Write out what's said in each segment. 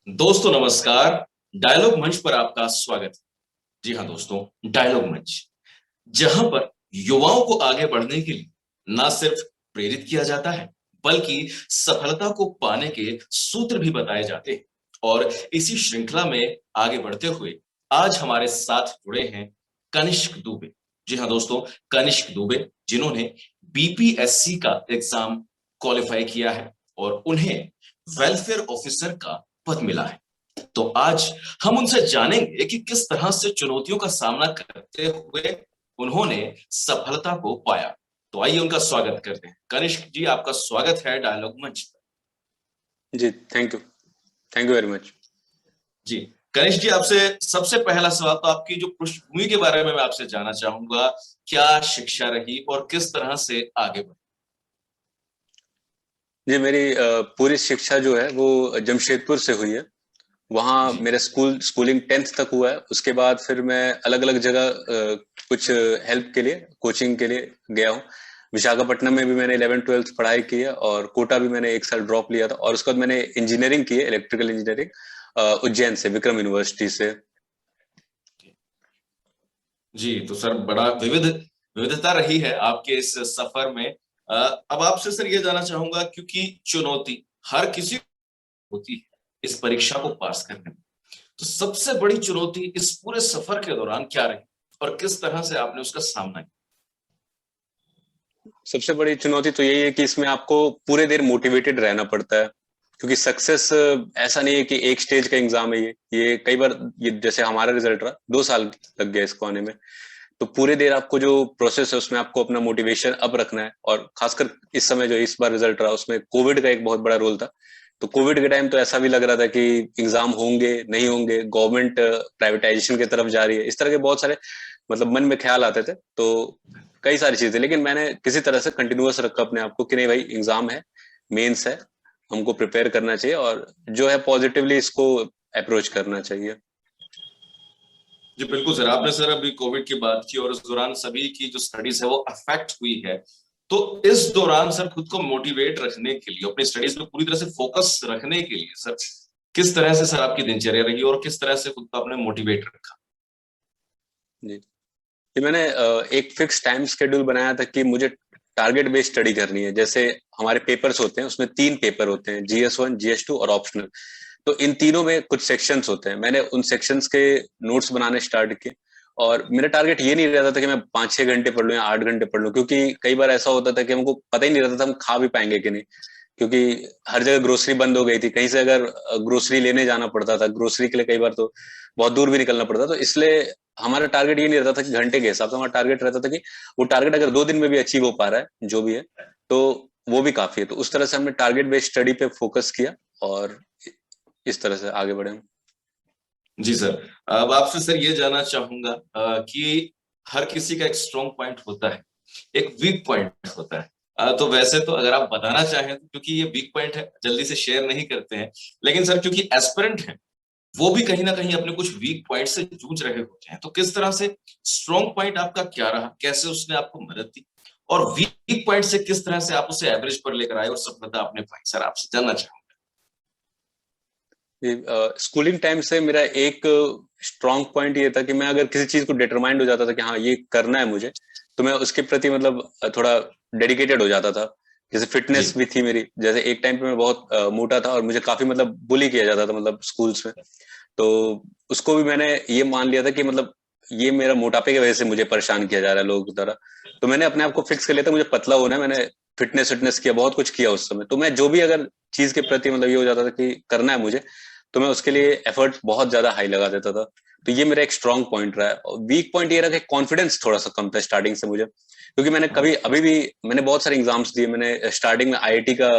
दोस्तों नमस्कार। डायलॉग मंच पर आपका स्वागत है। जी हाँ दोस्तों, डायलॉग मंच जहां पर युवाओं को आगे बढ़ने के लिए ना सिर्फ प्रेरित किया जाता है बल्कि सफलता को पाने के सूत्र भी बताए जाते हैं। और इसी श्रृंखला में आगे बढ़ते हुए आज हमारे साथ जुड़े हैं कनिष्क दुबे। जी हाँ दोस्तों, कनिष्क दुबे जिन्होंने बीपीएससी का एग्जाम क्वालिफाई किया है और उन्हें वेलफेयर ऑफिसर का पद मिला है। तो आज हम उनसे जानेंगे कि किस तरह से चुनौतियों का सामना करते हुए उन्होंने सफलता को पाया। तो आइए उनका स्वागत करते हैं। कनिष्क जी, आपका स्वागत है डायलॉग मंच पर। जी, थैंक यू वेरी मच। जी, कनिष्क जी, आपसे सबसे पहला सवाल तो आपकी जो पृष्ठभूमि के बारे में मैं आपसे जानना चाहूंगा। क्या शिक्षा रही और किस तरह से आगे बढ़े? जी, मेरी पूरी शिक्षा जो है वो जमशेदपुर से हुई है। वहाँ जी। मेरा स्कूलिंग 10th तक हुआ है। उसके बाद फिर मैं अलग-अलग जगह कुछ हेल्प के लिए, कोचिंग के लिए गया हूँ। विशाखापट्टनम में भी मैंने 11th-12th पढ़ाई की है और कोटा भी मैंने 1 साल ड्रॉप लिया था और उसके बाद मैंने इंजीनियरिंग की है, इलेक्ट्रिकल इंजीनियरिंग उज्जैन से, विक्रम यूनिवर्सिटी से। जी, तो सर बड़ा विविधता रही है आपके इस सफर में। अब आपसे सर ये जानना चाहूंगा, क्योंकि चुनौती हर किसी को होती है इस परीक्षा को पास करने में, तो सबसे बड़ी चुनौती इस पूरे सफर के दौरान क्या रही और किस तरह से आपने उसका सामना किया? सबसे बड़ी चुनौती तो यही है कि इसमें आपको पूरे देर मोटिवेटेड रहना पड़ता है, क्योंकि सक्सेस ऐसा नहीं है कि एक स्टेज का एग्जाम है। ये कई बार, ये जैसे हमारा रिजल्ट रहा, 2 साल लग गया इसको आने में। तो पूरे देर आपको जो प्रोसेस है उसमें आपको अपना मोटिवेशन अप रखना है। और खासकर इस समय जो इस बार रिजल्ट रहा उसमें कोविड का एक बहुत बड़ा रोल था। तो कोविड के टाइम तो ऐसा भी लग रहा था कि एग्जाम होंगे नहीं होंगे, गवर्नमेंट प्राइवेटाइजेशन की तरफ जा रही है, इस तरह के बहुत सारे मतलब मन में ख्याल आते थे। तो कई सारी चीजें, लेकिन मैंने किसी तरह से कंटिन्यूअस रखा अपने आप को कि नहीं भाई, एग्जाम है, मेंस है, हमको प्रिपेयर करना चाहिए और जो है पॉजिटिवली इसको अप्रोच करना चाहिए। जी बिल्कुल सर, आपने सर अभी कोविड की बात की और उस दौरान सभी की जो स्टडीज है वो अफेक्ट हुई है। तो इस दौरान सर खुद को मोटिवेट रखने के लिए, अपनी स्टडीज में पूरी तरह से फोकस रखने के लिए सर किस तरह से सर आपकी दिनचर्या रही और किस तरह से खुद को आपने मोटिवेट रखा? जी, कि मैंने एक फिक्स टाइम शेड्यूल बनाया था कि मुझे टारगेट बेस्ड स्टडी करनी है। जैसे हमारे पेपर्स होते हैं, उसमें 3 पेपर होते हैं, GS1, GS2 और ऑप्शनल। तो इन तीनों में कुछ सेक्शंस होते हैं। मैंने उन सेक्शंस के नोट्स बनाने स्टार्ट किए और मेरा टारगेट ये नहीं रहता था कि मैं 5-6 घंटे पढ़ लूँ या 8 घंटे पढ़ लूँ, क्योंकि कई बार ऐसा होता था कि हमको पता ही नहीं रहता था हम खा भी पाएंगे कि नहीं, क्योंकि हर जगह ग्रोसरी बंद हो गई थी। कहीं से अगर ग्रोसरी लेने जाना पड़ता था, ग्रोसरी के लिए कई बार तो बहुत दूर भी निकलना पड़ता, तो इसलिए हमारा टारगेट ये नहीं रहता था कि घंटे के हिसाब से। हमारा टारगेट रहता था कि वो टारगेट अगर 2 दिन में भी अचीव हो पा रहा है जो भी है, तो वो भी काफी है। तो उस तरह से हमने टारगेट बेस्ड स्टडी पे फोकस किया और इस तरह से आगे बढ़े हम। जी सर, अब आपसे सर ये जानना चाहूंगा कि हर किसी का एक स्ट्रॉन्ग पॉइंट होता है, एक वीक पॉइंट होता है। तो वैसे तो अगर आप बताना चाहें तो, क्योंकि ये वीक पॉइंट है जल्दी से शेयर नहीं करते हैं, लेकिन सर क्योंकि एस्पिरेंट है वो भी कहीं ना कहीं अपने कुछ वीक पॉइंट से जूझ रहे होते हैं, तो किस तरह से स्ट्रॉन्ग पॉइंट आपका क्या रहा, कैसे उसने आपको मदद दी और वीक पॉइंट से किस तरह से आप उसे एवरेज पर लेकर आए और सफलता आपने पाई, सर आपसे जानना चाहूंगा। स्कूलिंग टाइम से मेरा एक स्ट्रॉन्ग पॉइंट ये था कि मैं अगर किसी चीज को डिटरमाइंड हो जाता था कि हाँ ये करना है मुझे, तो मैं उसके प्रति मतलब थोड़ा डेडिकेटेड हो जाता था। जैसे फिटनेस जी। भी थी मेरी। जैसे एक टाइम पे मैं बहुत मोटा था और मुझे काफी मतलब बुली किया जाता था मतलब स्कूल्स में। तो उसको भी मैंने ये मान लिया था कि मतलब ये मेरा मोटापे की वजह से मुझे परेशान किया जा रहा है लोगों की तरह। तो मैंने अपने आप को फिक्स कर लिया था मुझे पतला होना है। मैंने फिटनेस फिटनेस किया, बहुत कुछ किया उस समय। तो मैं जो भी अगर चीज के प्रति मतलब ये हो जाता था कि करना है मुझे, तो मैं उसके लिए एफर्ट बहुत ज्यादा हाई लगा देता था। तो ये मेरा एक स्ट्रॉन्ग पॉइंट रहा है। और वीक पॉइंट ये रहा कि कॉन्फिडेंस थोड़ा सा कम था स्टार्टिंग से मुझे, क्योंकि मैंने कभी अभी भी मैंने बहुत सारे एग्जाम्स दिए। मैंने स्टार्टिंग में आईआईटी का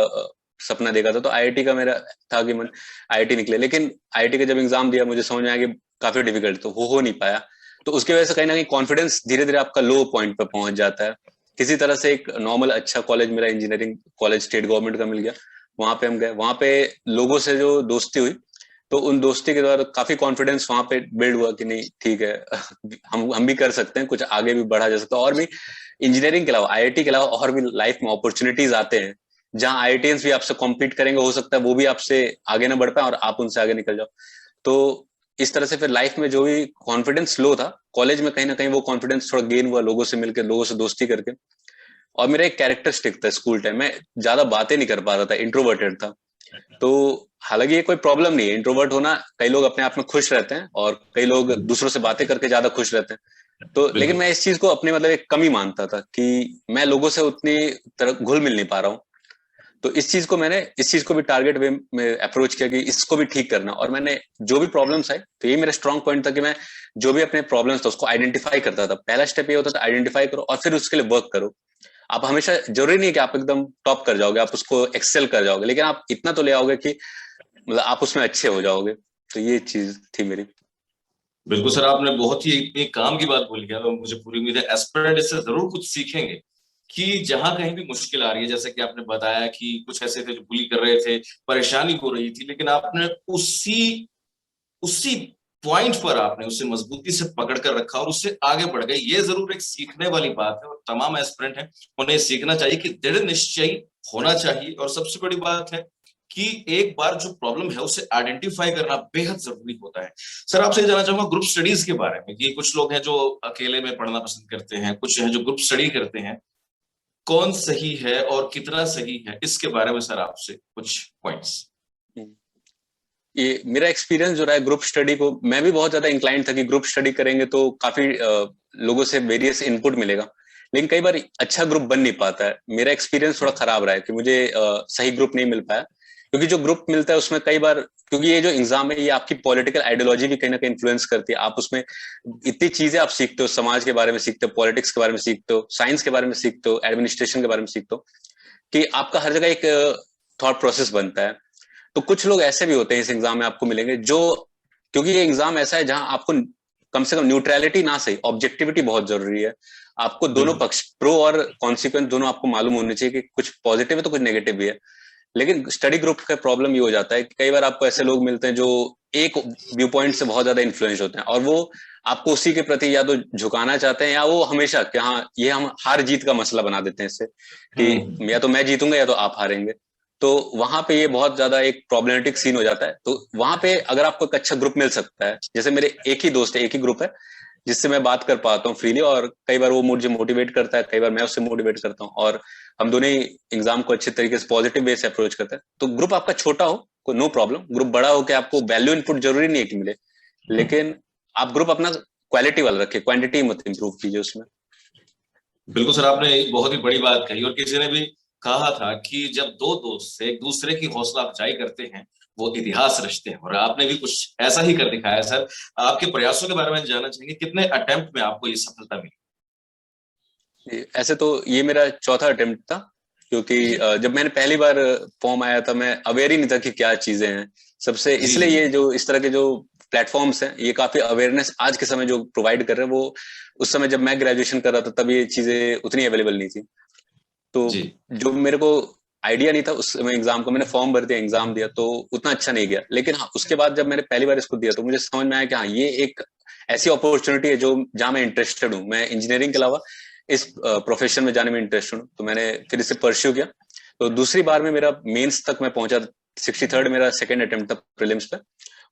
सपना देखा था, तो आईआईटी का मेरा था कि मैं आईआईटी निकले, लेकिन आईआईटी का जब एग्जाम दिया मुझे समझ में आया कि काफी डिफिकल्ट, तो वो हो नहीं पाया। तो उसकी वजह से कहीं ना कहीं कॉन्फिडेंस धीरे धीरे आपका लो पॉइंट पे पहुंच जाता है। किसी तरह से एक नॉर्मल अच्छा कॉलेज, मेरा इंजीनियरिंग कॉलेज स्टेट गवर्नमेंट का मिल गया। वहां पे हम गए, वहां पे लोगों से जो दोस्ती हुई, तो उन दोस्ती के द्वारा काफी कॉन्फिडेंस वहां पे बिल्ड हुआ कि नहीं ठीक है, हम भी कर सकते हैं, कुछ आगे भी बढ़ा जा सकता है। और भी इंजीनियरिंग के अलावा, आईआईटी के अलावा और भी लाइफ में अपॉर्चुनिटीज आते हैं जहां आईआईटियंस भी आपसे कॉम्पीट करेंगे, हो सकता है वो भी आपसे आगे ना बढ़ पाए और आप उनसे आगे निकल जाओ। तो इस तरह से फिर लाइफ में जो भी कॉन्फिडेंस लो था, कॉलेज में कहीं ना कहीं वो कॉन्फिडेंस थोड़ा गेन हुआ, लोगों से मिलकर, लोगों से दोस्ती करके। और मेरा एक कैरेक्टरिस्टिक था स्कूल टाइम में, ज्यादा बातें नहीं कर पा रहा था, इंट्रोवर्टेड था। तो हालांकि ये कोई प्रॉब्लम नहीं है इंट्रोवर्ट होना, कई लोग अपने आप में खुश रहते हैं और कई लोग दूसरों से बातें करके ज्यादा खुश रहते हैं। तो लेकिन बिल्कुल। मैं इस चीज को अपने मतलब एक कमी मानता था कि मैं लोगों से उतनी तरह घुल मिल नहीं पा रहा हूँ। तो इस चीज को भी टारगेट वे में अप्रोच किया कि इसको भी ठीक करना। और मैंने जो भी प्रॉब्लम्स आए, तो ये मेरा स्ट्रॉन्ग पॉइंट था कि मैं जो भी अपने प्रॉब्लम्स था उसको आइडेंटिफाई करता था। पहला स्टेप ये होता था आइडेंटिफाई करो और फिर उसके लिए वर्क करो। आप हमेशा, जरूरी नहीं है कि आप एकदम टॉप कर जाओगे, आप उसको एक्सेल कर जाओगे, लेकिन आप इतना तो ले आओगे कि मतलब आप उसमें अच्छे हो जाओगे। तो ये चीज थी मेरी। बिल्कुल सर, आपने बहुत ही इतनी काम की बात बोली है, और मुझे पूरी उम्मीद है एस्पिरेंट इससे जरूर कुछ सीखेंगे कि जहां कहीं भी मुश्किल आ रही है, जैसे कि आपने बताया कि कुछ ऐसे थे जो बुली कर रहे थे, परेशानी हो रही थी, लेकिन आपने उसी उसी पॉइंट पर आपने उसे मजबूती से पकड़ कर रखा और उससे आगे बढ़ गए। ये जरूर एक सीखने वाली बात है और तमाम एस्पिरेंट हैं उन्हें सीखना चाहिए कि दृढ़ निश्चय होना चाहिए। और सबसे बड़ी बात है कि एक बार जो प्रॉब्लम है उसे आइडेंटिफाई करना बेहद जरूरी होता है। सर, आपसे जानना चाहूंगा ग्रुप स्टडीज के बारे में कि कुछ लोग हैं जो अकेले में पढ़ना पसंद करते हैं, कुछ हैं जो ग्रुप स्टडी करते हैं, कौन सही है और कितना सही है, इसके बारे में सर आपसे कुछ पॉइंट्स। ये मेरा एक्सपीरियंस जो रहा है ग्रुप स्टडी को, मैं भी बहुत ज्यादा इंक्लाइंड था कि ग्रुप स्टडी करेंगे तो काफी लोगों से वेरियस इनपुट मिलेगा, लेकिन कई बार अच्छा ग्रुप बन नहीं पाता है। मेरा एक्सपीरियंस थोड़ा खराब रहा है कि मुझे सही ग्रुप नहीं मिल पाया, क्योंकि जो ग्रुप मिलता है उसमें कई बार, क्योंकि ये जो एग्जाम है ये आपकी पॉलिटिकल आइडियोलॉजी भी कहीं ना कहीं इन्फ्लुएंस करती है। आप उसमें इतनी चीजें आप सीखते हो, समाज के बारे में सीखते हो, पॉलिटिक्स के बारे में सीखते हो, साइंस के बारे में सीखते हो, एडमिनिस्ट्रेशन के बारे में सीखते हो, कि आपका हर जगह एक थॉट प्रोसेस बनता है। तो कुछ लोग ऐसे भी होते हैं इस एग्जाम में आपको मिलेंगे जो, क्योंकि ये एग्जाम ऐसा है जहां आपको कम से कम न्यूट्रलिटी ना सही, ऑब्जेक्टिविटी बहुत जरूरी है। आपको दोनों बिल्कुल। पक्ष, प्रो और कॉन्सिक्वेंस दोनों आपको मालूम होने चाहिए कि कुछ पॉजिटिव है तो कुछ नेगेटिव भी है। लेकिन स्टडी ग्रुप का प्रॉब्लम ये हो जाता है कि कई बार आपको ऐसे लोग मिलते हैं जो एक व्यू पॉइंट से बहुत ज्यादा इन्फ्लुएंस होते हैं और वो आपको उसी के प्रति या तो झुकाना चाहते हैं या वो हमेशा कि हाँ ये हम हार जीत का मसला बना देते हैं इससे, कि या तो मैं जीतूंगा या तो आप हारेंगे। तो वहां पे ये बहुत ज्यादा एक प्रॉब्लमेटिक सीन हो जाता है। तो वहां पे अगर आपको एक अच्छा ग्रुप मिल सकता है, जैसे मेरे एक ही दोस्त है, एक ही ग्रुप है जिससे मैं बात कर पाता हूँ फ्रीली, और कई बार वो मुझे मोटिवेट करता है, कई बार मैं उससे मोटिवेट करता हूँ, और हम दोनों ही एग्जाम को अच्छे तरीके से पॉजिटिव वे से अप्रोच करते हैं। तो ग्रुप आपका छोटा हो कोई नो प्रॉब्लम, ग्रुप बड़ा हो कि आपको वैल्यू इनपुट जरूरी नहीं है कि मिले, लेकिन आप ग्रुप अपना क्वालिटी वाला रखिए, क्वांटिटी मत इंप्रूव कीजिए उसमें। बिल्कुल सर, आपने एक बहुत ही बड़ी बात कही, और किसी ने भी कहा था कि जब दो दोस्त एक दूसरे की हौसला अफजाई करते हैं वो इतिहास रचते हैं, और आपने भी कुछ ऐसा ही कर दिखाया सर। आपके प्रयासों के बारे में जानना चाहेंगे, कितने अटेम्प्ट में आपको ये सफलता मिली। ऐसे तो ये मेरा चौथा अटेम्प्ट था, क्योंकि जी जब मैंने पहली बार फॉर्म आया था मैं अवेयर ही नहीं था कि क्या चीजें हैं सबसे, जी इसलिए जी। ये जो इस तरह के जो प्लेटफॉर्म्स हैं ये काफी अवेयरनेस आज के समय जो प्रोवाइड कर रहे हैं, वो उस समय जब मैं ग्रेजुएशन कर रहा था तब ये चीजें उतनी अवेलेबल नहीं थी। तो जी जो मेरे को आइडिया नहीं था उस समय एग्जाम को, मैंने फॉर्म भर दिया, एग्जाम दिया तो उतना अच्छा नहीं गया। लेकिन हाँ, उसके बाद जब मैंने पहली बार इसको दिया तो मुझे समझ में आया कि हाँ ये एक ऐसी अपॉर्चुनिटी है जो जहां मैं इंटरेस्टेड हूँ, मैं इंजीनियरिंग के अलावा इस प्रोफेशन में जाने में इंटरेस्टेड हूँ, तो मैंने फिर इसे परस्यू किया। तो दूसरी बार में मेरा मेंस तक मैं पहुंचा, 63rd मेरा सेकंड अटेम्प्ट था प्रीलिम्स पे,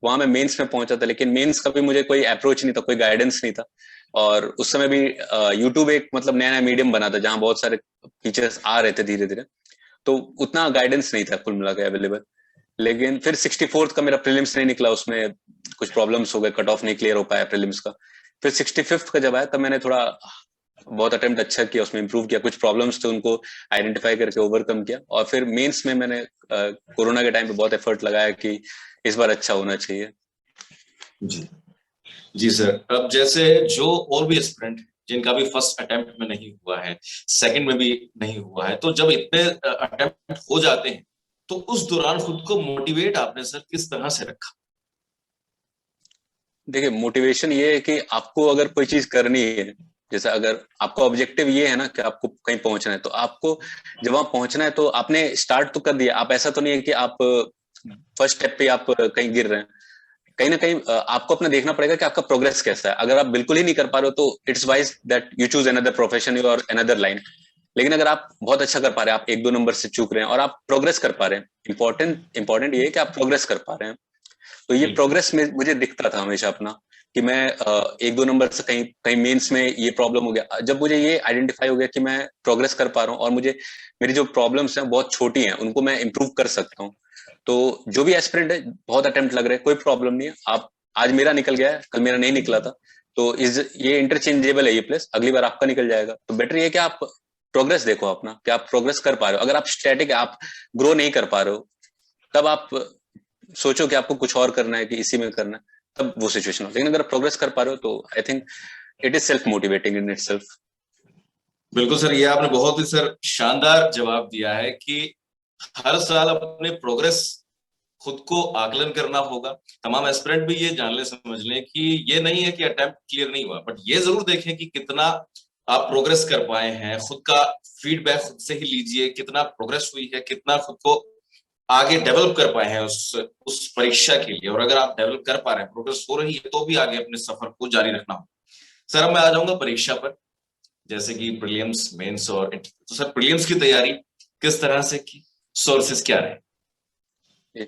वहां मैं मेंस में पहुंचा था। लेकिन मेंस का भी मुझे कोई अप्रोच नहीं था, कोई गाइडेंस नहीं था, और उस समय भी यूट्यूब एक मतलब नया नया मीडियम बना था जहां बहुत सारे टीचर्स आ रहे थे धीरे धीरे, तो उतना गाइडेंस नहीं था कुल मिला के अवेलेबल। लेकिन फिर 64th का मेरा प्रीलिम्स नहीं निकला, उसमें कुछ प्रॉब्लम्स हो गए, कट ऑफ नहीं क्लियर हो पाया प्रीलिम्स का। फिर 65th का जब आया तब मैंने थोड़ा बहुत अटेम्प्ट अच्छा किया, उसमें इंप्रूव किया, कुछ प्रॉब्लम्स थे उनको आइडेंटिफाई करके ओवरकम किया, और फिर मेंस में मैंने कोरोना के टाइम पे बहुत एफर्ट लगाया कि इस बार अच्छा होना चाहिए। जी। जी सर, अब जैसे जो और भी एस्पिरेंट जिनका भी फर्स्ट अटेम्प्ट में नहीं हुआ है, सेकंड में भी नहीं हुआ है, तो जब इतने अटेम्प्ट हो जाते हैं तो उस दौरान खुद को मोटिवेट आपने सर किस तरह से रखा। देखिए मोटिवेशन ये है कि आपको अगर कोई चीज करनी है, जैसे अगर आपका ऑब्जेक्टिव ये है ना कि आपको कहीं पहुंचना है, तो आपको जब वहां पहुंचना है तो आपने स्टार्ट तो कर दिया। आप ऐसा तो नहीं है कि आप फर्स्ट स्टेप पे आप कहीं गिर रहे हैं, कहीं ना कहीं आपको अपना देखना पड़ेगा कि आपका प्रोग्रेस कैसा है। अगर आप बिल्कुल ही नहीं कर पा रहे हो तो it's wise that you choose another profession और अनदर लाइन। लेकिन अगर आप बहुत अच्छा कर पा रहे हैं, आप 1-2 नंबर से चूक रहे हैं और आप प्रोग्रेस कर पा रहे हैं, इंपॉर्टेंट ये है कि आप प्रोग्रेस कर पा रहे हैं। तो ये बिल्कुल। प्रोग्रेस में मुझे दिखता था हमेशा अपना कि मैं 1-2 नंबर से कहीं कहीं मेंस में ये प्रॉब्लम हो गया। जब मुझे ये आइडेंटिफाई हो गया कि मैं प्रोग्रेस कर पा रहा हूँ और मुझे मेरी जो प्रॉब्लम्स हैं बहुत छोटी हैं, उनको मैं इंप्रूव कर सकता हूँ, तो जो भी एस्पिरेंट है, बहुत अटेम्प्ट लग रहे हैं, कोई प्रॉब्लम नहीं है। आप आज मेरा निकल गया है, कल मेरा नहीं निकला था, तो इस ये इंटरचेंजेबल है ये प्लेस, अगली बार आपका निकल जाएगा। तो बेटर ये कि आप प्रोग्रेस देखो अपना, कि आप प्रोग्रेस कर पा रहे हो। अगर आप स्टैटिक, आप ग्रो नहीं कर पा रहे हो, तब आप सोचो कि आपको कुछ और करना है, कि इसी में करना है, तब वो सिचुएशन हो। लेकिन अगर आप प्रोग्रेस कर पा रहे हो तो I think it is self motivating in itself. बिल्कुल सर, ये आपने बहुत ही सर शानदार जवाब दिया है कि हर साल अपने प्रोग्रेस खुद को आकलन करना होगा। तमाम एस्पिरेंट भी ये जान ले, समझ लें कि ये नहीं है कि अटेम्प्ट क्लियर नहीं हुआ, बट ये जरूर देखें कि कितना आप प्रोग्रेस कर पाए हैं। खुद का फीडबैक खुद से ही लीजिए, कितना प्रोग्रेस हुई है, कितना खुद को आगे डेवलप कर पाए हैं उस परीक्षा के लिए। और अगर आप डेवलप कर पा रहे हैं, प्रोग्रेस हो रही है, तो भी आगे अपने सफर को जारी रखना होगा। सर, अब मैं आ जाऊंगा परीक्षा पर, जैसे कि प्रीलिम्स, मेंस और इंटरव्यू। तो सर, प्रीलिम्स की तैयारी किस तरह से की, सोर्सेस क्या रहे?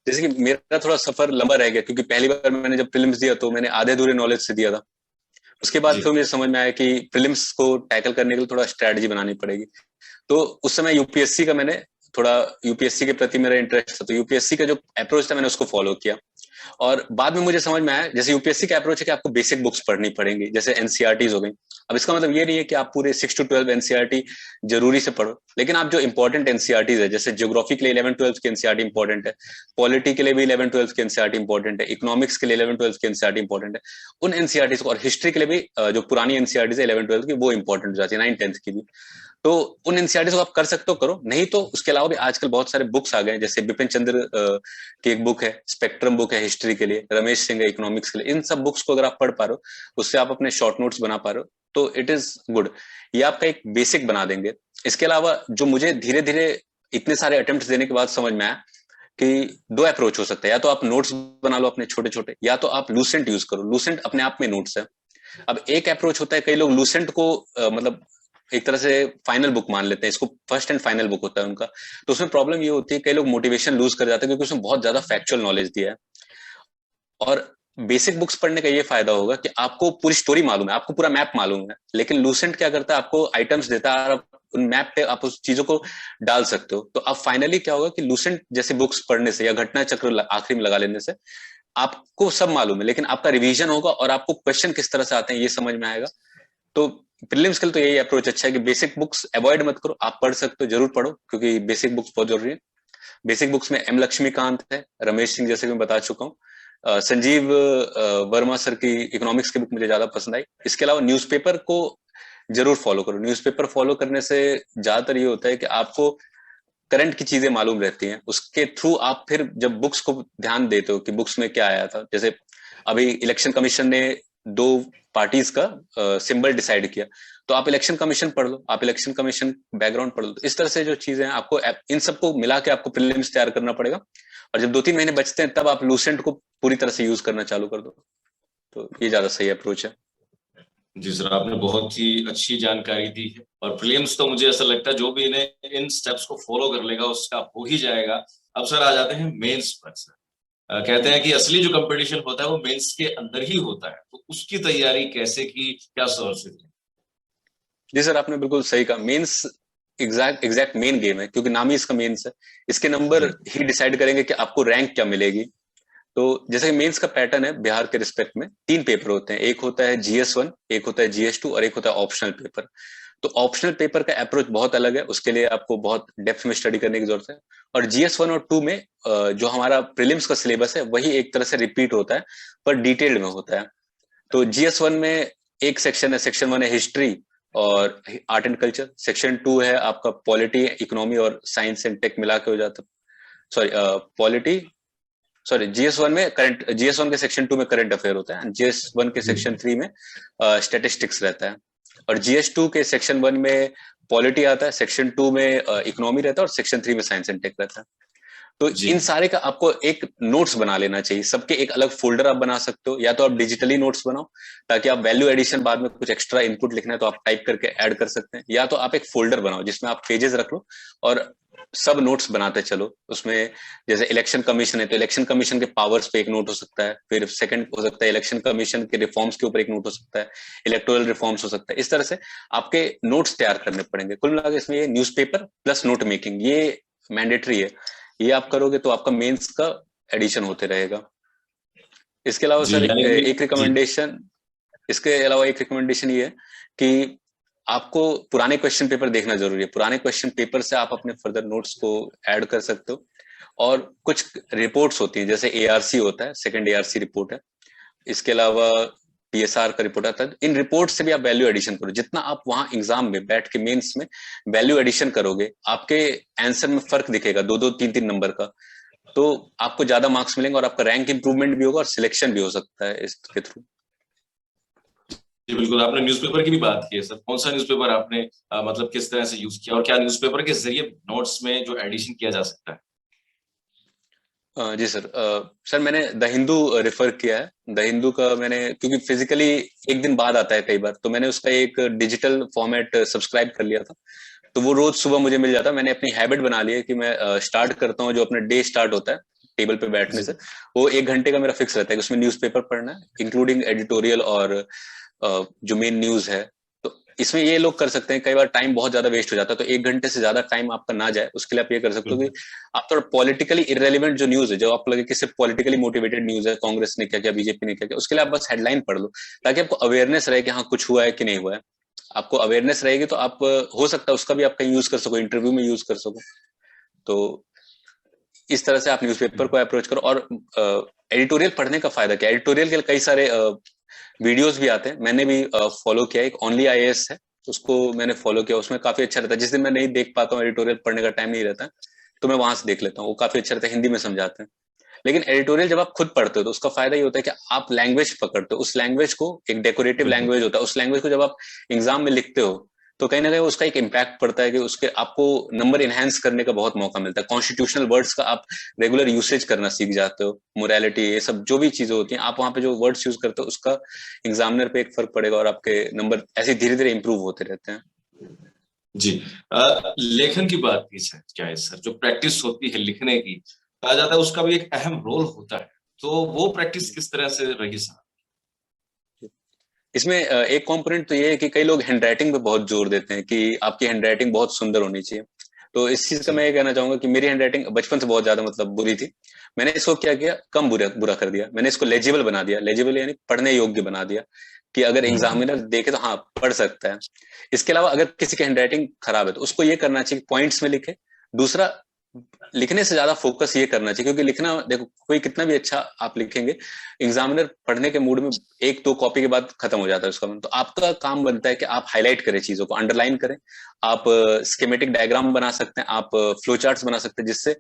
जैसे कि मेरा थोड़ा सफर लंबा रह गया, क्योंकि पहली बार मैंने जब प्रीलिम्स दिया तो मैंने आधे अधूरे नॉलेज से दिया था। उसके बाद जी। फिर मुझे समझ में आया कि प्रीलिम्स को टैकल करने के लिए थोड़ा स्ट्रेटजी बनानी पड़ेगी। तो उस समय यूपीएससी का मैंने थोड़ा, यूपीएससी के प्रति मेरा इंटरेस्ट था, तो यूपीएससी का जो अप्रोच था मैंने उसको फॉलो किया। और बाद में मुझे समझ में आया, जैसे यूपीएससी का अप्रोच है कि आपको बेसिक बुक्स पढ़नी पड़ेंगी, जैसे एनसीईआरटीज हो गई। अब इसका मतलब ये नहीं है कि आप पूरे 6 to 12 एनसीईआरटी जरूरी से पढ़ो, लेकिन आप जो इंपॉर्टेंट एनसीईआरटीज है, जैसे ज्योग्राफी के लिए 11-12 की एनसीईआरटी इंपॉर्टेंट है, पॉलिटी के लिए भी 11-12 की एनसीईआरटी इंपॉर्टेंट है, इकोनॉमिक्स के लिए 11-12 की एनसीईआरटी इंपॉर्टेंट है, उन एनसीईआरटीज को, और हिस्ट्री के लिए भी जो पुरानी एनसीईआरटीज है 11-12 की, वो इंपॉर्टेंट हो जाती है, 9-10 की भी। तो उन एनसीईआरटी को आप कर सकते हो, करो, नहीं तो उसके अलावा भी आजकल बहुत सारे बुक्स आ गए हैं। जैसे बिपिन चंद्र की एक बुक है, स्पेक्ट्रम बुक है हिस्ट्री के लिए, रमेश सिंह है इकोनॉमिक्स के लिए। इन सब बुक्स को अगर आप पढ़ पा रहे हो, उससे आप अपने शॉर्ट नोट्स बना पा रहे हो, तो इट इज गुड। ये आपका एक बेसिक बना देंगे। इसके अलावा जो मुझे धीरे धीरे इतने सारे अटेम्प्ट देने के बाद समझ में आया कि दो अप्रोच हो सकता है, या तो आप नोट्स बना लो अपने छोटे छोटे, या तो आप लूसेंट यूज करो। लूसेंट अपने आप में नोट्स है। अब एक अप्रोच होता है, कई लोग लूसेंट को मतलब एक तरह से फाइनल बुक मान लेते हैं, इसको फर्स्ट एंड फाइनल बुक होता है उनका। तो उसमें प्रॉब्लम ये होती है, कई लोग मोटिवेशन लूज कर जाते हैं, क्योंकि उसमें बहुत ज्यादा फैक्चुअल नॉलेज दिया है। और बेसिक बुक्स पढ़ने का ये फायदा होगा कि आपको पूरी स्टोरी मालूम है, आपको पूरा मैप मालूम है। लेकिन लूसेंट क्या करता है, आपको आइटम्स देता है, और उन मैप पे आप उस चीजों को डाल सकते हो। तो अब फाइनली क्या होगा कि लूसेंट जैसे बुक्स पढ़ने से, या घटना चक्र आखिरी में लगा लेने से, आपको सब मालूम है, लेकिन आपका रिवीजन होगा और आपको क्वेश्चन किस तरह से आते हैं ये समझ में आएगा। तो प्रीलिम्स के लिए तो यही अप्रोच अच्छा है कि बेसिक बुक्स अवॉइड मत करो, आप पढ़ सकते हो, जरूर पढ़ो, क्योंकि बेसिक बुक्स बहुत जरूरी है। बेसिक बुक्स में एम लक्ष्मीकांत है, रमेश सिंह, जैसे कि मैं बता चुका हूँ, संजीव वर्मा सर की इकोनॉमिक्स की बुक मुझे ज्यादा पसंद आई। इसके अलावा न्यूज़पेपर को जरूर फॉलो करो। न्यूज़पेपर फॉलो करने से ज्यादातर ये होता है कि आपको करंट की चीजें मालूम रहती हैं, उसके थ्रू आप फिर जब बुक्स को ध्यान देते हो कि बुक्स में क्या आया था। जैसे अभी इलेक्शन कमीशन ने 2 पार्टीज का सिंबल डिसाइड किया, तो आप इलेक्शन कमीशन पढ़ लो, आप इलेक्शन कमीशन बैकग्राउंड पढ़ लो। तो इस तरह से जो चीजें हैं, आपको इन सबको मिला के आपको प्रीलिम्स तैयार करना पड़ेगा। और जब 2-3 महीने बचते हैं, तब आप लूसेंट को पूरी तरह से यूज करना चालू कर दो। तो ये ज्यादा सही अप्रोच है। जी सर, आपने बहुत ही अच्छी जानकारी दी है। और प्रीलिम्स तो मुझे ऐसा लगता है जो भी इन्हें इन स्टेप्स को फॉलो कर लेगा उसका हो ही जाएगा। अब सर आ जाते हैं मेंस पर। सर, कहते हैं कि असली जो कंपटीशन होता है वो मेंस के अंदर ही होता है, तो उसकी तैयारी कैसे की, क्या सोर्सेज? जी सर, आपने बिल्कुल सही कहा। Mains exact exact main game है, क्योंकि नाम ही इसका मेंस है। इसके नंबर ही डिसाइड करेंगे कि आपको रैंक क्या मिलेगी। तो जैसे मेंस का पैटर्न है, बिहार के रिस्पेक्ट में 3 पेपर होते हैं। एक होता है जीएस 1, एक होता है जीएस 2, और एक होता है ऑप्शनल पेपर। तो ऑप्शनल पेपर का अप्रोच बहुत अलग है, उसके लिए आपको बहुत डेप्थ में स्टडी करने की जरूरत है। और जीएस 1 और 2 में जो हमारा प्रीलिम्स का सिलेबस है वही एक तरह से रिपीट होता है, पर डिटेल्ड में होता है। तो जीएस 1 में एक सेक्शन है, सेक्शन 1 है हिस्ट्री और आर्ट एंड कल्चर, सेक्शन 2 है आपका पॉलिटी, इकोनॉमी और साइंस एंड टेक मिला के हो जाता है। सॉरी, पॉलिटी, सॉरी, जीएस 1 में करंट, जीएस 1 के सेक्शन 2 में करंट अफेयर होता है, जीएस 1 के सेक्शन 3 में स्टेटिस्टिक्स रहता है, और जीएस 2 के सेक्शन 1 में पॉलिटी आता है, सेक्शन 2 में इकोनॉमी रहता है, और सेक्शन 3 में साइंस एंड टेक रहता है। तो जी। इन सारे का आपको एक नोट्स बना लेना चाहिए, सबके एक अलग फोल्डर आप बना सकते हो, या तो आप डिजिटली नोट्स बनाओ ताकि आप वैल्यू एडिशन बाद में कुछ एक्स्ट्रा इनपुट लिखना है तो आप टाइप करके ऐड कर सकते हैं, या तो आप एक फोल्डर बनाओ जिसमें आप पेजेस रख लो और सब नोट्स बनाते चलो उसमें। जैसे इलेक्शन कमीशन है तो इलेक्शन कमीशन के पावर्स पे एक नोट हो सकता है, फिर सेकंड हो सकता है इलेक्शन कमीशन के रिफॉर्म्स के ऊपर एक नोट हो सकता है, इलेक्टोरल रिफॉर्म्स हो सकता है। इस तरह से आपके नोट्स तैयार करने पड़ेंगे। कुल मिलाकर इसमें ये न्यूज़पेपर प्लस नोट मेकिंग ये मैंडेटरी है। ये आप करोगे तो आपका मेंस का एडिशन होते रहेगा। इसके अलावा जी सर यानी कि एक जी। रिकमेंडेशन इसके अलावा एक रिकमेंडेशन ये है कि आपको पुराने क्वेश्चन पेपर देखना जरूरी है। पुराने क्वेश्चन पेपर से आप अपने फर्दर नोट्स को ऐड कर सकते हो। और कुछ रिपोर्ट्स होती हैं, जैसे एआरसी होता है, सेकंड एआरसी रिपोर्ट है। इसके अलावा पीएसआर का रिपोर्ट आता है। इन रिपोर्ट से भी आप वैल्यू एडिशन करो। जितना आप वहां एग्जाम में बैठ के मेंस में वैल्यू एडिशन करोगे, आपके आंसर में फर्क दिखेगा, 2-2 3-3 नंबर का। तो आपको ज्यादा मार्क्स मिलेंगे और आपका रैंक इंप्रूवमेंट भी होगा और सिलेक्शन भी हो सकता है इसके थ्रू। जी बिल्कुल, आपने न्यूज़पेपर की भी बात की है सर। कौन सा न्यूज़पेपर आपने मतलब किस तरह से यूज किया और क्या न्यूज़पेपर के जरिए नोट्स में जो एडिशन किया जा सकता है? जी सर। सर मैंने द हिंदू रेफर किया है। द हिंदू का मैंने, क्योंकि फिजिकली एक दिन बाद आता है कई बार, तो मैंने उसका एक डिजिटल फॉर्मेट सब्सक्राइब कर लिया था। तो वो रोज सुबह मुझे मिल जाता है। मैंने अपनी हैबिट बना ली है कि मैं स्टार्ट करता हूँ, जो अपना डे स्टार्ट होता है टेबल पे बैठने जी। से, वो 1 घंटे का मेरा फिक्स रहता है कि उसमें न्यूज़पेपर पढ़ना है, इंक्लूडिंग एडिटोरियल और जो मेन न्यूज है। तो इसमें ये लोग कर सकते हैं, कई बार टाइम बहुत ज्यादा वेस्ट हो जाता है, तो 1 घंटे से ज्यादा टाइम आपका ना जाए उसके लिए आप ये कर सकते हो कि बिल्कुल। आप थोड़ा पॉलिटिकली इरेलीवेंट जो न्यूज है, जो आपको लगे कि सिर्फ पॉलिटिकली मोटिवेटेड न्यूज है, कांग्रेस ने क्या किया, बीजेपी ने क्या किया, उसके लिए आप बस हेडलाइन पढ़ लो, ताकि आपको अवेयरनेस रहे कि हाँ कुछ हुआ है कि नहीं हुआ है। आपको अवेयरनेस रहेगी तो आप हो सकता है उसका भी आप कहीं यूज कर सको, इंटरव्यू में यूज कर सको। तो इस तरह से आप न्यूज़पेपर को अप्रोच करो। और एडिटोरियल पढ़ने का फायदा क्या है, एडिटोरियल के कई सारे वीडियोस भी आते हैं। मैंने भी फॉलो किया, एक ओनली आईएएस है, उसको मैंने फॉलो किया। उसमें काफी अच्छा रहता है। जिस दिन मैं नहीं देख पाता हूँ, एडिटोरियल पढ़ने का टाइम नहीं रहता है, तो मैं वहां से देख लेता हूँ। वो काफी अच्छा रहता है, हिंदी में समझाते हैं। लेकिन एडिटोरियल जब आप खुद पढ़ते हो तो उसका फायदा ये होता है कि आप लैंग्वेज पकड़ते हो। उस लैंग्वेज को, एक डेकोरेटिव बिल्कुल। लैंग्वेज होता है, उस लैंग्वेज को जब आप एग्जाम में लिखते हो तो कहीं ना कहीं उसका एक इम्पैक्ट पड़ता है कि उसके आपको नंबर इनहेंस करने का बहुत मौका मिलता है। कॉन्स्टिट्यूशनल वर्ड्स का आप रेगुलर यूसेज करना सीख जाते हो। मोरालिटी, ये सब जो भी चीजें होती हैं, आप वहां पे जो वर्ड्स यूज करते हो उसका एग्जामिनर पे एक फर्क पड़ेगा और आपके नंबर ऐसे धीरे धीरे इंप्रूव होते रहते हैं। जी। लेखन की बात की जाए क्या है सर, जो प्रैक्टिस होती है लिखने की, कहा जाता है उसका भी एक अहम रोल होता है, तो वो प्रैक्टिस किस तरह से रही सर? इसमें एक कंपोनेंट तो ये है कि कई लोग हैंड राइटिंग पे बहुत जोर देते हैं कि आपकी हैंड राइटिंग बहुत सुंदर होनी चाहिए। तो इस चीज का जी। मैं ये कहना चाहूंगा कि मेरी हैंड राइटिंग बचपन से बहुत ज्यादा मतलब बुरी थी। मैंने इसको क्या किया, कम बुरा बुरा कर दिया। मैंने इसको लेजिबल बना दिया। लेजिबल यानी पढ़ने योग्य बना दिया, कि अगर हम्म। एग्जामिनर देखे तो हाँ पढ़ सकता है। इसके अलावा अगर किसी की हैंड राइटिंग खराब है तो उसको ये करना चाहिए पॉइंट्स में लिखे। दूसरा, लिखने से ज्यादा फोकस ये करना चाहिए, क्योंकि लिखना, देखो कोई कितना भी अच्छा आप लिखेंगे, एग्जामिनर पढ़ने के मूड में 1-2 कॉपी के बाद खत्म हो जाता है उसका मन। तो आपका काम बनता है कि आप हाईलाइट करें, चीजों को अंडरलाइन करें। आप स्कीमेटिक डायग्राम बना सकते हैं, आप फ्लो चार्ट्स बना सकते हैं, जिससे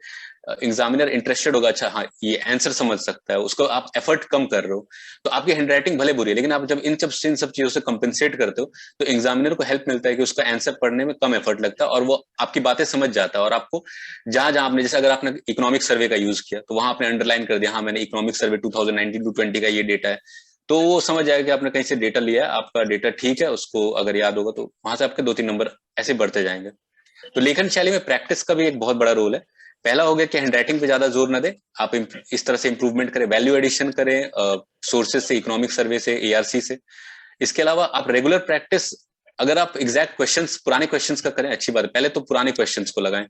एग्जामिनर इंटरेस्टेड होगा, अच्छा हाँ ये आंसर समझ सकता है, उसको आप एफर्ट कम कर रहे हो। तो आपकी हैंडराइटिंग भले बुरी है, लेकिन आप जब इन सब चीजों से कंपेंसेट करते हो तो एग्जामिनर को हेल्प मिलता है कि उसका आंसर पढ़ने में कम एफर्ट लगता है और वो आपकी बातें समझ जाता है। और आपको जहां जहां आपने, जैसे अगर आपने इकोनॉमिक सर्वे का यूज किया तो वहां आपने अंडरलाइन कर दिया, हाँ मैंने इकोनॉमिक सर्वे 2019-20 का ये डेटा है, तो वो समझ जाएगा कि आपने कहीं से डेटा लिया है, आपका डेटा ठीक है, उसको अगर याद होगा तो वहां से आपके 2-3 नंबर ऐसे बढ़ते जाएंगे। तो लेखन शैली में प्रैक्टिस का भी एक बहुत बड़ा रोल है। पहला हो गया कि हैंडराइटिंग पे ज्यादा जोर ना दें, आप इस तरह से इंप्रूवमेंट करें, वैल्यू एडिशन करें सोर्सेज से, इकोनॉमिक सर्वे से, एआरसी से। इसके अलावा आप रेगुलर प्रैक्टिस, अगर आप एग्जैक्ट क्वेश्चंस, पुराने क्वेश्चंस का करें, अच्छी बात है। पहले तो पुराने क्वेश्चंस को लगाएं,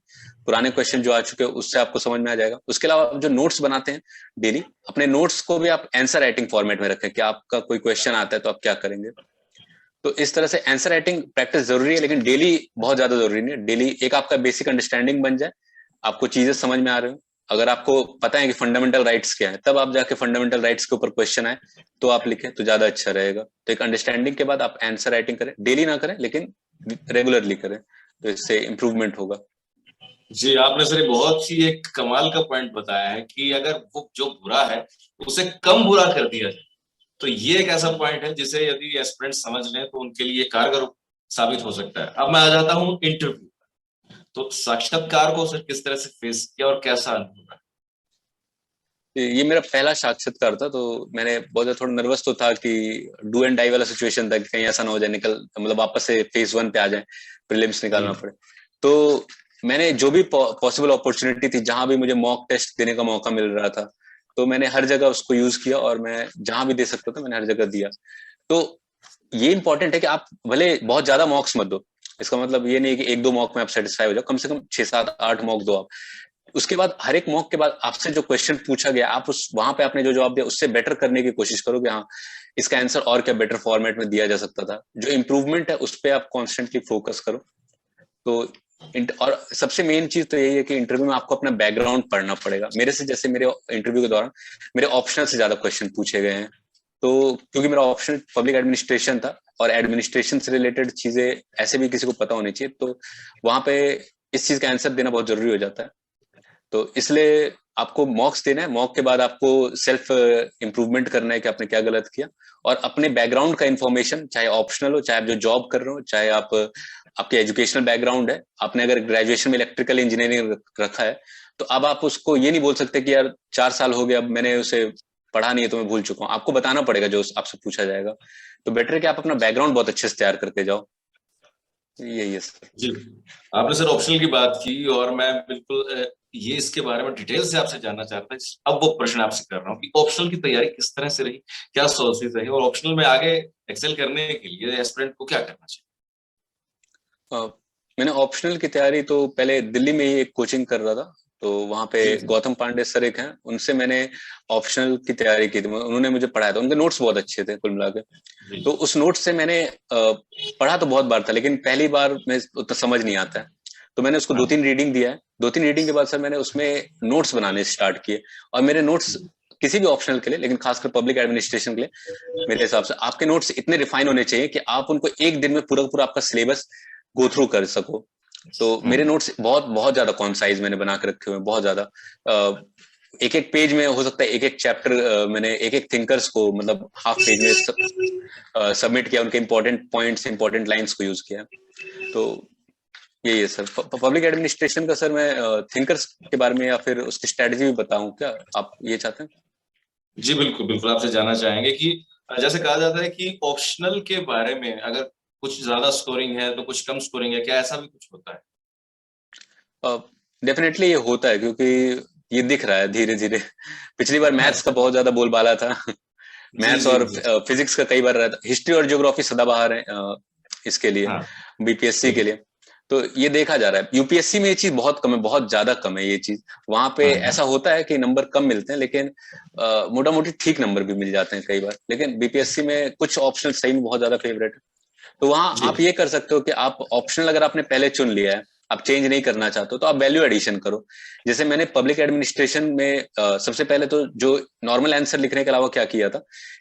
पुराने क्वेश्चन जो आ चुके हैं उससे आपको समझ में आ जाएगा। उसके अलावा आप जो नोट्स बनाते हैं डेली, अपने नोट्स को भी आप आंसर राइटिंग फॉर्मेट में रखें कि आपका कोई क्वेश्चन आता है तो आप क्या करेंगे। तो इस तरह से आंसर राइटिंग प्रैक्टिस जरूरी है, लेकिन डेली बहुत ज्यादा जरूरी नहीं है। डेली एक आपका बेसिक अंडरस्टैंडिंग बन जाए, आपको चीजें समझ में आ रही हो, अगर आपको पता है कि फंडामेंटल राइट्स क्या है, तब आप जाके फंडामेंटल राइट्स के ऊपर क्वेश्चन आए तो आप लिखें तो ज्यादा अच्छा रहेगा। तो एक अंडरस्टैंडिंग के बाद आप आंसर राइटिंग करें, डेली ना करें लेकिन रेगुलरली करें, तो इससे इंप्रूवमेंट होगा। जी, आपने सर ये बहुत ही एक कमाल का पॉइंट बताया है कि अगर वो जो बुरा है उसे कम बुरा कर दिया जाए, तो ये एक ऐसा पॉइंट है जिसे यदि एस्पिरेंट समझ लें तो उनके लिए कारगर साबित हो सकता है। अब मैं आ जाता हूँ इंटरव्यू। तो साक्षात्कार को सर किस तरह से फेस किया और कैसा अनुभव रहा? ये मेरा पहला साक्षात्कार था, तो मैंने बहुत ज्यादा थोड़ा नर्वस तो था कि डू एंड डाई वाला सिचुएशन था कि कहीं ऐसा ना हो जाए, निकल मतलब वापस से फेज 1 पे आ जाए, प्रीलिम्स निकालना जी पड़े। तो मैंने जो भी पॉसिबल अपॉर्चुनिटी थी, जहां भी मुझे मॉक टेस्ट देने का मौका मिल रहा था, तो मैंने हर जगह उसको यूज किया, और मैं जहां भी दे सकता था मैंने हर जगह दिया। तो ये इंपॉर्टेंट है कि आप भले बहुत ज्यादा मॉक्स मत दो, इसका मतलब ये नहीं है कि एक दो मॉक में आप सेटिस्फाई हो जाओ, कम से कम 6 7 8 मॉक दो आप। उसके बाद हर एक मॉक के बाद आपसे जो क्वेश्चन पूछा गया, आप उस वहां पे आपने जो जवाब दिया उससे बेटर करने की कोशिश करो कि हाँ, इसका आंसर और क्या बेटर फॉर्मेट में दिया जा सकता था। जो इम्प्रूवमेंट है उस पर आप कॉन्स्टेंटली फोकस करो। तो और सबसे मेन चीज तो यही है कि इंटरव्यू में आपको अपना बैकग्राउंड पढ़ना पड़ेगा। मेरे से जैसे मेरे इंटरव्यू के दौरान मेरे ऑप्शनल से ज्यादा क्वेश्चन पूछे गए हैं, तो क्योंकि मेरा ऑप्शन पब्लिक एडमिनिस्ट्रेशन था और एडमिनिस्ट्रेशन से रिलेटेड चीजें ऐसे भी किसी को पता होनी चाहिए, तो वहां पे इस चीज का आंसर देना बहुत जरूरी हो जाता है। तो इसलिए आपको मॉक्स देना है, मॉक के बाद आपको सेल्फ इम्प्रूवमेंट करना है कि आपने क्या गलत किया, और अपने बैकग्राउंड का इन्फॉर्मेशन, चाहे ऑप्शनल हो, चाहे आप जो जॉब कर रहे हो, चाहे आप आपके एजुकेशनल बैकग्राउंड है, आपने अगर ग्रेजुएशन में इलेक्ट्रिकल इंजीनियरिंग रखा है, तो अब आप उसको ये नहीं बोल सकते कि यार 4 साल हो गया, अब मैंने उसे पढ़ा नहीं है तो मैं भूल चुका हूँ। आपको बताना पड़ेगा जो आपसे पूछा जाएगा। तो बेटर है कि आप अपना बैकग्राउंड बहुत अच्छे से तैयार करके जाओ। यही है सर। जी, आपने सर ऑप्शनल की बात की और मैं बिल्कुल ये इसके बारे में डिटेल से आपसे जानना चाहता था। अब वो प्रश्न आपसे कर रहा हूँ कि ऑप्शनल की तैयारी किस तरह से रही, क्या सोर्सेज रही और ऑप्शनल में आगे एक्सेल करने के लिए एस्पिरेंट को क्या करना चाहिए? मैंने ऑप्शनल की तैयारी तो पहले दिल्ली में ही एक कोचिंग कर रहा था, तो वहां पे जी गौतम पांडे सर एक हैं, उनसे मैंने ऑप्शनल की तैयारी की थी। उन्होंने मुझे पढ़ाया था, उनके नोट्स बहुत अच्छे थे कुल मिला के। जी तो उस नोट्स से मैंने पढ़ा तो बहुत बार था, लेकिन पहली बार में उतना समझ नहीं आता है, तो मैंने उसको दो हाँ तीन रीडिंग दिया है। 2 3 रीडिंग के बाद सर मैंने उसमें नोट्स बनाने स्टार्ट किए। और मेरे नोट्स किसी भी ऑप्शनल के लिए, लेकिन खासकर पब्लिक एडमिनिस्ट्रेशन के लिए, मेरे हिसाब से आपके नोट्स इतने रिफाइन होने चाहिए कि आप उनको एक दिन में पूरा पूरा आपका सिलेबस गो थ्रू कर सको। तो मेरे नोट्स बहुत बहुत ज्यादा कॉन्साइज मैंने बना के रखे हुए हैं, बहुत ज्यादा। एक एक पेज में हो सकता है एक एक चैप्टर मैंने एक एक थिंकर्स को मतलब हाफ पेज में सबमिट किया, उनके इंपॉर्टेंट पॉइंट्स, इंपॉर्टेंट लाइंस को यूज किया। तो यही है सर। पब्लिक एडमिनिस्ट्रेशन का सर मैं थिंकर्स के बारे में या फिर उसकी स्ट्रेटजी भी बताऊं क्या, आप ये चाहते हैं? जी बिल्कुल बिल्कुल, आपसे जानना चाहेंगे कि जैसे कहा जाता है कि ऑप्शनल के बारे में अगर कुछ ज्यादा स्कोरिंग है तो कुछ कम स्कोरिंग है, क्या ऐसा भी कुछ होता है? डेफिनेटली ये होता है, क्योंकि ये दिख रहा है धीरे धीरे। पिछली बार मैथ्स का अच्छा, बहुत ज्यादा बोलबाला था। जी मैथ्स जी और जी फिजिक्स का कई बार रहता, हिस्ट्री और ज्योग्राफी सदाबहार है इसके लिए, हाँ बीपीएससी के जी लिए। तो ये देखा जा रहा है, यूपीएससी में ये चीज बहुत कम है, बहुत ज्यादा कम है ये चीज। वहां पे हाँ हाँ ऐसा होता है कि नंबर कम मिलते हैं, लेकिन मोटा मोटी ठीक नंबर भी मिल जाते हैं कई बार। लेकिन बीपीएससी में कुछ ऑप्शनल सही में बहुत ज्यादा फेवरेट है। तो वहां जी आप ये कर सकते हो कि आप ऑप्शनल अगर आपने पहले चुन लिया है, आप चेंज नहीं करना चाहते हो, तो आप वैल्यू एडिशन करो। जैसे मैंने पब्लिक एडमिनिस्ट्रेशन में सबसे पहले तो जो नॉर्मल आंसर लिखने के अलावा क्या किया था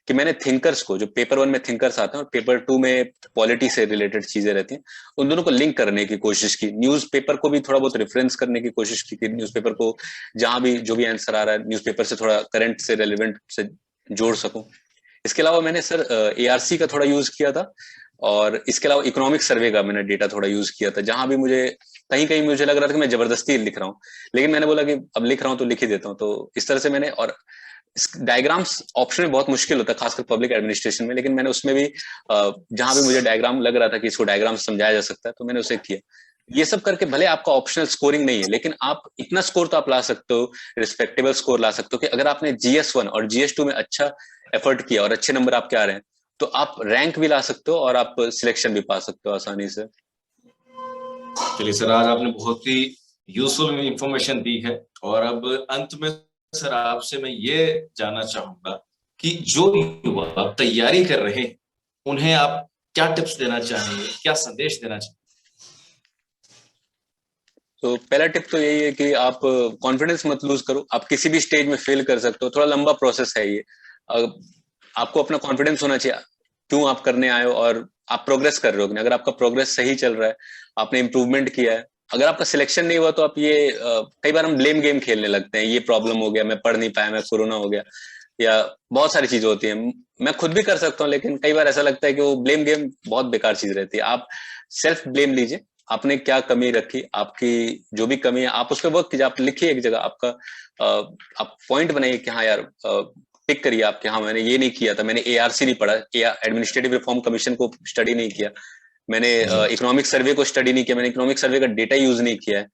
कि मैंने थिंकर्स को, जो पेपर 1 में थिंकर्स आते हैं और पेपर 2 में पॉलिटी से रिलेटेड चीजें रहती हैं, उन दोनों को लिंक करने की कोशिश की। न्यूज़पेपर को भी थोड़ा बहुत रेफरेंस करने की कोशिश की कि न्यूज़पेपर को जहां भी जो भी आंसर आ रहा है न्यूज़पेपर से थोड़ा करंट से रेलिवेंट से जोड़ सकूं। इसके अलावा मैंने सर एआरसी का थोड़ा यूज किया था, और इसके अलावा इकोनॉमिक सर्वे का मैंने डेटा थोड़ा यूज किया था, जहां भी मुझे कहीं कहीं मुझे लग रहा था कि मैं जबरदस्ती लिख रहा हूँ, लेकिन मैंने बोला कि अब लिख रहा हूँ तो लिख ही देता हूँ। तो इस तरह से मैंने, और डायग्राम्स ऑप्शन में बहुत मुश्किल होता है खासकर पब्लिक एडमिनिस्ट्रेशन में, लेकिन मैंने उसमें भी जहां भी मुझे डायग्राम लग रहा था कि इसको डायग्राम समझाया जा सकता है, तो मैंने उसे किया। ये सब करके भले आपका ऑप्शनल स्कोरिंग नहीं है, लेकिन आप इतना स्कोर तो आप ला सकते हो, रिस्पेक्टेबल स्कोर ला सकते हो कि अगर आपने जीएस 1 और जीएस 2 में अच्छा एफर्ट किया और अच्छे नंबर आपके आ रहे हैं, तो आप रैंक भी ला सकते हो और आप सिलेक्शन भी पा सकते हो आसानी से। चलिए सर, आज आपने बहुत ही यूजफुल इंफॉर्मेशन दी है और अब अंत में सर आपसे मैं ये जानना चाहूंगा कि जो युवा तैयारी कर रहे हैं उन्हें आप क्या टिप्स देना चाहेंगे, क्या संदेश देना चाहेंगे? तो पहला टिप तो यही है कि आप कॉन्फिडेंस मत लूज करो। आप किसी भी स्टेज में फेल कर सकते हो, थोड़ा लंबा प्रोसेस है ये। आपको अपना कॉन्फिडेंस होना चाहिए, क्यों आप करने आए हो और आप प्रोग्रेस कर रहे हो कि नहीं। अगर आपका प्रोग्रेस सही चल रहा है, आपने इंप्रूवमेंट किया है, अगर आपका सिलेक्शन नहीं हुआ तो आप ये कई बार हम ब्लेम गेम खेलने लगते हैं, ये प्रॉब्लम हो गया, मैं पढ़ नहीं पाया, मैं कोरोना हो गया, या बहुत सारी चीजें होती हैं। मैं खुद भी कर सकता हूँ, लेकिन कई बार ऐसा लगता है कि वो ब्लेम गेम बहुत बेकार चीज रहती है। आप सेल्फ ब्लेम लीजिए, आपने क्या कमी रखी, आपकी जो भी कमी है आप उस पर वर्क कीजिए, आप लिखिए एक जगह आपका, आप पॉइंट बनाइए कि हाँ यार, टिक करिए आप कि हाँ मैंने ये नहीं किया था, मैंने एआरसी नहीं पढ़ा, एडमिनिस्ट्रेटिव रिफॉर्म कमीशन को स्टडी नहीं किया, मैंने जी इकोनॉमिक सर्वे को स्टडी नहीं किया, मैंने इकोनॉमिक सर्वे का डेटा यूज नहीं किया है।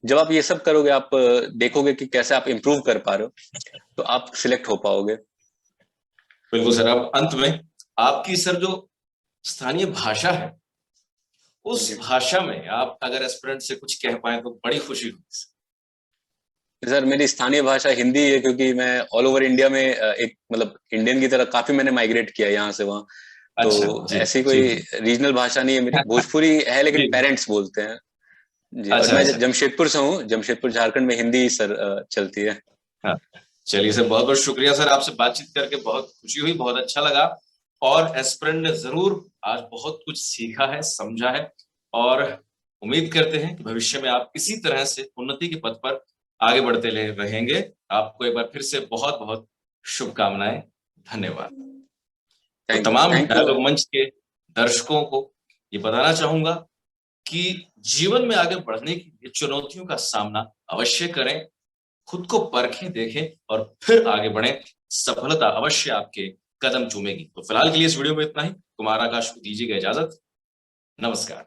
जब आप ये सब करोगे, आप देखोगे कि कैसे आप इंप्रूव कर पा रहे हो, तो आप सिलेक्ट हो पाओगे। बिल्कुल सर। अब अंत में आपकी सर जो स्थानीय भाषा है, उस जी भाषा में आप अगर एस्पिरेंट से कुछ कह पाए तो बड़ी खुशी होगी। सर, मेरी स्थानीय भाषा हिंदी है, क्योंकि मैं ऑल ओवर इंडिया में एक मतलब इंडियन की तरह काफी मैंने माइग्रेट किया यहाँ से वहाँ। तो अच्छा जी ऐसी जी कोई जी। रीजनल भाषा नहीं है मेरी, भोजपुरी है लेकिन जी पेरेंट्स बोलते हैं। जी, और अच्छा मैं अच्छा। जमशेदपुर से हूँ, जमशेदपुर झारखंड में हिंदी सर चलती है। हाँ, चलिए सर, बहुत बहुत शुक्रिया सर, आपसे बातचीत करके बहुत खुशी हुई, बहुत अच्छा लगा। और एस्पिरेंट ने जरूर आज बहुत कुछ सीखा है, समझा है, और उम्मीद करते हैं कि भविष्य में आप इसी तरह से उन्नति के पथ पर आगे बढ़ते रहेंगे। आपको एक बार फिर से बहुत बहुत शुभकामनाएं। धन्यवाद। तो तमाम थैंक यू। डायलॉग मंच के दर्शकों को ये बताना चाहूंगा कि जीवन में आगे बढ़ने की लिए चुनौतियों का सामना अवश्य करें, खुद को परखें, देखें और फिर आगे बढ़ें। सफलता अवश्य आपके कदम चूमेगी। तो फिलहाल के लिए इस वीडियो में इतना ही। कुमार आकाश को दीजिएगा इजाजत। नमस्कार।